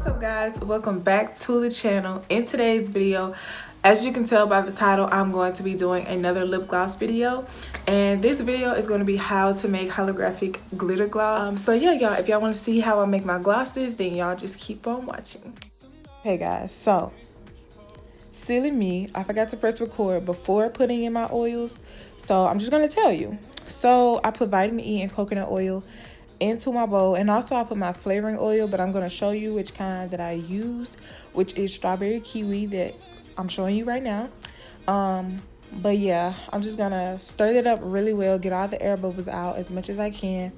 What's up guys, welcome back to the channel. In today's video, as you can tell by the title, I'm going to be doing another lip gloss video, and this video is going to be how to make holographic glitter gloss. So yeah y'all, if y'all want to see how I make my glosses, then y'all just keep on watching. Hey guys, so silly me, I forgot to press record before putting in my oils, so I'm just going to tell you. So I put vitamin E and coconut oil into my bowl, and also I put my flavoring oil, but I'm going to show you which kind that I used, which is strawberry kiwi that I'm showing you right now. But yeah, I'm just gonna stir it up really well, get all the air bubbles out as much as I can,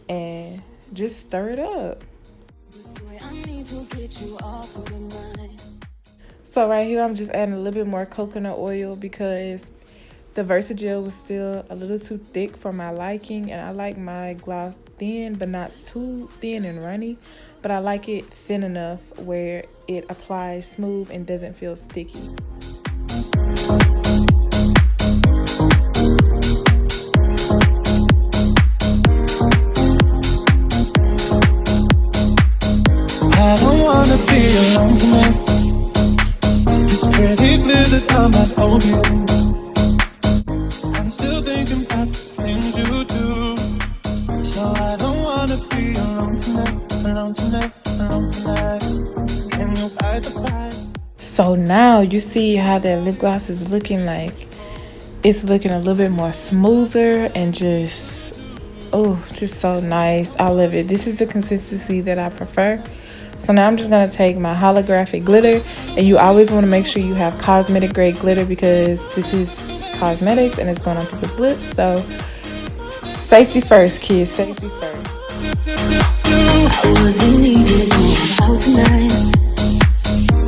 and just stir it up. So right here I'm just adding a little bit more coconut oil because the Versagel was still a little too thick for my liking, and I like my gloss thin but not too thin and runny, but I like it thin enough where it applies smooth and doesn't feel sticky. I don't wanna be alone tonight. This pretty glitter on my phone. I'm still thinking about the things you do. So I don't wanna be alone tonight, alone tonight, alone tonight. Can you fight the fight? So now you see how that lip gloss is looking like. It's looking a little bit more smoother and just, oh, just so nice. I love it. This is the consistency that I prefer. So now I'm just going to take my holographic glitter, and you always want to make sure you have cosmetic grade glitter because this is cosmetics and it's going on people's lips. So safety first, kids, safety first. I wasn't even out tonight,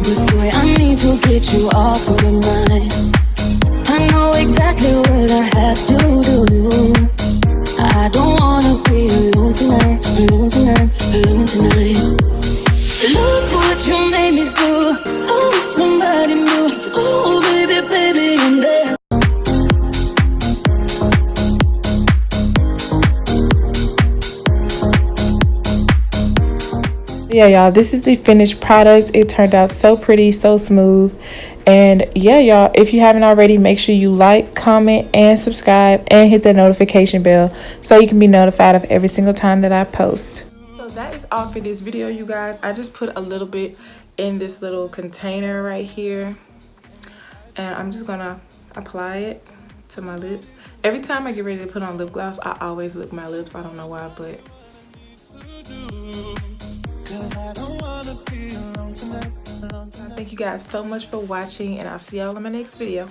but boy, I need to get you off of my mind. I know exactly what I have to do. I don't wanna be alone tonight, alone tonight, alone tonight. Look what you made me do. Oh, somebody new. Oh, baby, baby, I'm there. Yeah y'all, this is the finished product. It turned out so pretty, so smooth. And yeah y'all, if you haven't already, make sure you like, comment, and subscribe, and hit the notification bell so you can be notified of every single time that I post. So that is all for this video, you guys. I just put a little bit in this little container right here, and I'm just gonna apply it to my lips. Every time I get ready to put on lip gloss, I always lick my lips. I don't know why, but thank you guys so much for watching, and I'll see y'all in my next video.